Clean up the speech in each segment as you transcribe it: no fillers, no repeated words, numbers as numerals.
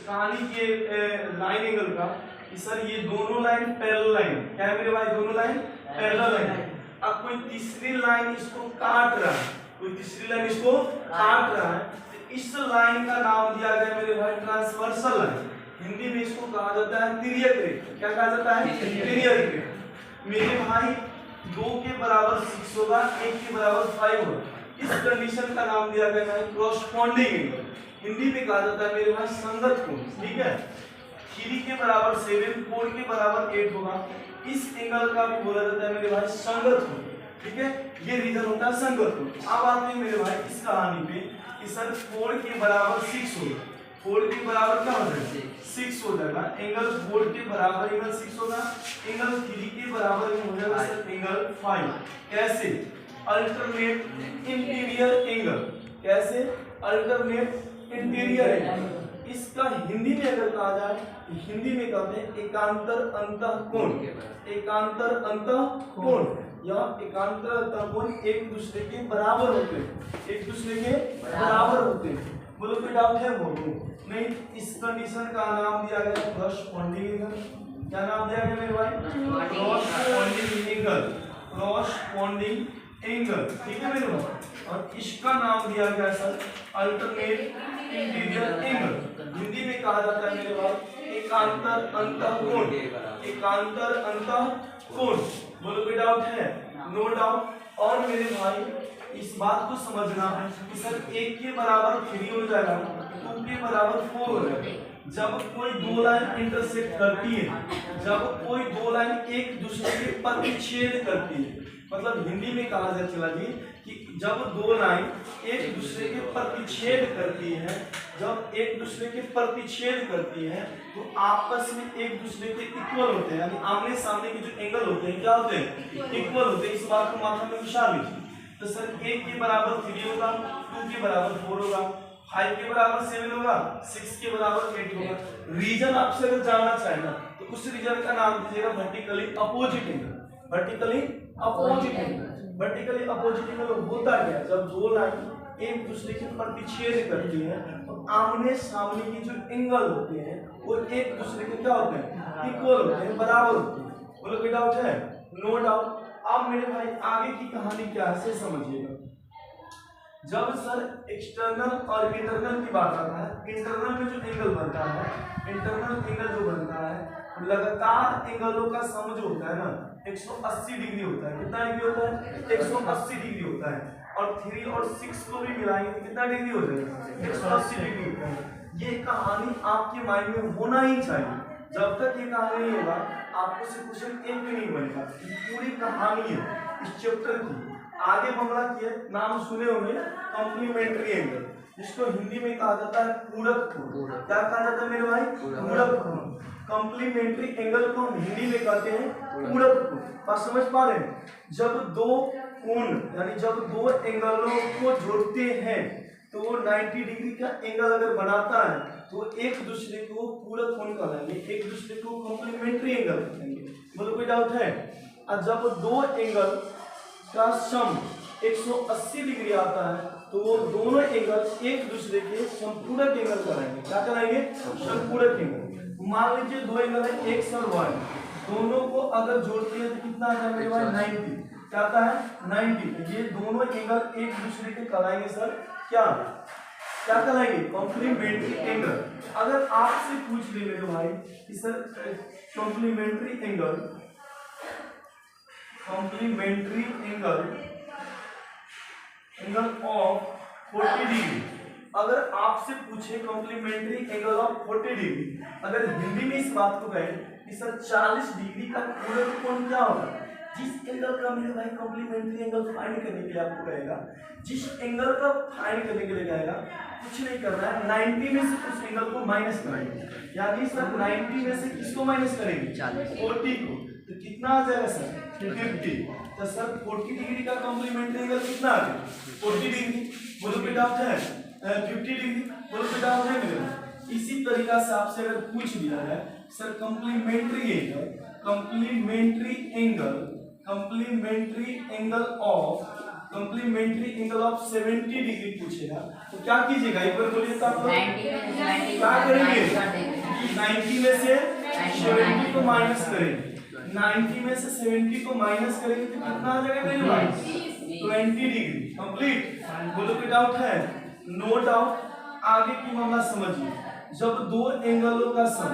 कहानी के line angle का कि सर ये दोनों लाइन पैरेलल लाइन, क्या है मेरे भाई, दोनों लाइन पैरेलल लाइन। अब कोई तीसरी लाइन इसको काट रहा है, कोई तीसरी लाइन इसको काट रहा है, तो इस लाइन का नाम दिया गया मेरे भाई ट्रांसवर्सल लाइन। हिंदी में इसको कहा जाता है तिर्यक रेखा। क्या कहा जाता है? तिर्यक रेखा। मेरे भाई 2 के बराबर 6 होगा, 1 के बराबर 5 होगा, इस कंडीशन का नाम दिया गया है कॉरस्पॉन्डिंग एंगल। हिंदी में कहा जाता है मेरे भाई संगत कोण। ठीक है, 3 के बराबर 7, 4 के बराबर 8 होगा, इस एंगल का भी बोला जाता है मेरे भाई संगत कोण। ठीक है, ये रीजन होता है संगत कोण। अब आते हैं मेरे भाई इस कहानी पे कि सर 4 के बराबर 6 होगा, 4 के बराबर क्या हो जाएगा? 6 हो जाएगा। एंगल 4 के बराबर एंगल 6 होगा, एंगल 3 के बराबर हो जाएगा सर एंगल 5। कैसे? Alternate interior angle. कैसे? Alternate interior angle. इसका हिंदी में अगर कहा जाए, हिंदी में कहते हैं एकांतर अंतःकोण। एकांतर अंतःकोण या एकांतर अंतःकोण एक दूसरे के बराबर होते हैं, एक दूसरे के बराबर होते हैं। बोलो कोई डाउट है? बोलो नहीं। इस कंडीशन का नाम दिया गया कॉरस्पॉन्डिंग एंगल। क्या नाम दिया गया मेरे भाई? Corresponding angle. Corresponding angle. ठीक है मेरे भाई, और इसका नाम दिया गया sir alternate interior angle. Hindi में कहा जाता है मेरे भाई एकांतर अंतःकोण। एकांतर अंतःकोण। बोलो कोई डाउट है? No doubt. और मेरे भाई इस बात को समझना है कि सर 1 के बराबर 3 हो जाएगा, 2 के बराबर 4 हो जाएगा। जब कोई दो लाइन इंटरसेक्ट करती है, जब कोई दो लाइन एक दूसरे के प्रतिच्छेद करती है, मतलब हिंदी में कहा जाए चला जी कि जब दो लाइन एक दूसरे के प्रतिच्छेद करती है, जब एक दूसरे के प्रतिच्छेद करती है तो आपस में एक दूसरे के इक्वल होते हैं, यानी आमने सामने के जो एंगल होते हैं क्या होते हैं? इक्वल होते हैं। इस बात को माथा में घुसा लीजिए। तो सर 1 के बराबर 3 होगा, 2 के बराबर 4 होगा, 5 के बराबर 7 होगा, 6 के बराबर 8 होगा। रीजन आपसे अगर जानना चाहेगा तो उस रीजन का नाम दीजिएगा vertically opposite angle. Vertically opposite angle. Vertically opposite angle होता क्या? जब दो लाइन एक दूसरे के प्रतिच्छेद करती है तो आमने सामने की जो एंगल होते हैं वो एक दूसरे के क्या होते हैं? इक्वल होते हैं, बराबर होते हैं। बोलो कोई डाउट है? No doubt. अब मेरे भाई आगे की कहानी क्या है से समझिएगा। जब सर एक्सटर्नल और इंटरनल की बात आता है, इंटरनल में जो एंगल बनता है, इंटरनल एंगल जो बनता है लगातार एंगलों का सम जो होता है ना 180 डिग्री होता है। कितना डिग्री होता है? 180 डिग्री होता है। और 3 और 6 को भी मिलाएंगे तो कितना डिग्री हो जाएगा? 180 डिग्री होता है। ये कहानी आपके माइंड में होना ही चाहिए। जब तक ये कहानी नहीं होगा आपको से क्वेश्चन एक भी नहीं बनेगा। पूरी कहानी है इस चैप्टर की। आगे मामला किया नाम सुने होंगे कॉम्प्लीमेंट्री एंगल, जिसको हिंदी में कहा जाता है पूरक कोण। क्या कहा जाता है मेरे भाई? पूरक कोण। कॉम्प्लीमेंट्री एंगल को हम हिंदी में कहते हैं पूरक कोण। बात समझ पा रहे हैं? जब दो कोण यानी जब दो एंगलों को जोड़ते हैं तो 90 डिग्री का एंगल अगर बनाता है तो एक दूसरे को पूरक कोण कहलाएंगे, एक दूसरे को कॉम्प्लीमेंट्री एंगल कहेंगे। बोलो कोई डाउट है? और जब दो एंगल का सम 180 डिग्री आता है तो वो दोनों एंगल एक दूसरे के संपूरक एंगल कराएंगे। क्या कराएंगे? संपूरक एंगल। मान लीजिए दो एंगल है x और y, दोनों को अगर जोड़ते हैं तो कितना आता है मेरे भाई? 90। क्या आता है? 90। ये दोनों एंगल एक दूसरे के कराएंगे सर क्या क्या कराएंगे? Complementary angle. अगर आपसे पूछ ले मेरे भाई कि sir complementary angle, complementary angle of 40 degree, अगर आपसे पूछे कॉम्प्लीमेंट्री एंगल ऑफ 40 डिग्री, अगर हिंदी में इस बात को कहे कि सर 40 डिग्री का पूरक कोण क्या होगा? जिस एंगल का मेरे भाई कॉम्प्लीमेंट्री एंगल फाइंड करने के लिए आपको कहेगा, जिस एंगल का फाइंड करने के लिए कहेगा, कुछ नहीं करना है, 90 में से उस एंगल को माइनस करेंगे। यानी सर 90 में से किसको माइनस करेंगे? 40 को। तो कितना आ जाएगा सर? 50। तो सर 40 डिग्री का कॉम्प्लीमेंट्री एंगल कितना आ गया? 40 डिग्री। बोलो कोई डाउट है? 50 डिग्री। बोलो कोई डाउट है मेरे? इसी तरीका से आपसे अगर पूछ दिया है sir complementary angle, complementary angle of 70 degree पूछेगा तो क्या कीजिएगा? एक बार बोलिए तो आप लोग क्या करेंगे? 90 में से 70 को माइनस करेंगे, 90 में से 70 को माइनस करेंगे तो कितना आ जाएगा मेरे भाई? 20 डिग्री। कंप्लीट। बोलो कोई डाउट है? No doubt. आगे की मामला समझिए। जब दो एंगलों का सम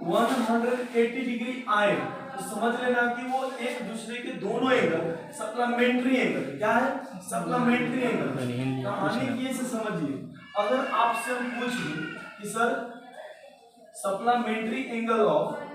180 डिग्री आए तो समझ लेना कि वो एक दूसरे के दोनों एंगल सप्लीमेंट्री एंगल। क्या है? Supplementary angle. कहानी ये से समझिए। अगर आपसे हम पूछ लें कि sir supplementary angle of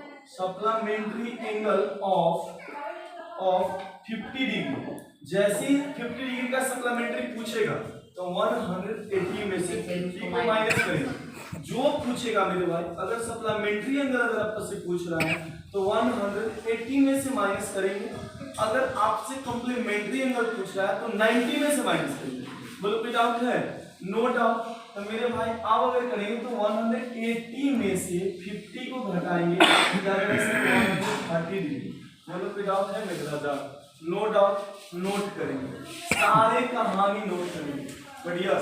50 degree, जैसे ही 50 डिग्री का सप्लीमेंट्री पूछेगा तो 180 में से 50 को माइनस करेंगे। जो पूछेगा मेरे भाई, अगर सप्लीमेंट्री एंगल अगर आपसे पूछ रहा है तो 180 में से माइनस करेंगे। अगर आपसे कॉम्प्लीमेंट्री एंगल पूछ रहा है तो 90 में से माइनस करेंगे। बोलो कोई डाउट है? No doubt. तो मेरे भाई आप अगर करेंगे तो 180 में से 50 को घटाएंगे, 130 डिग्री। बोलो कोई डाउट है मेरे दादा? No doubt. नोट करेंगे, सारे कहानी नोट करेंगे। बढ़िया।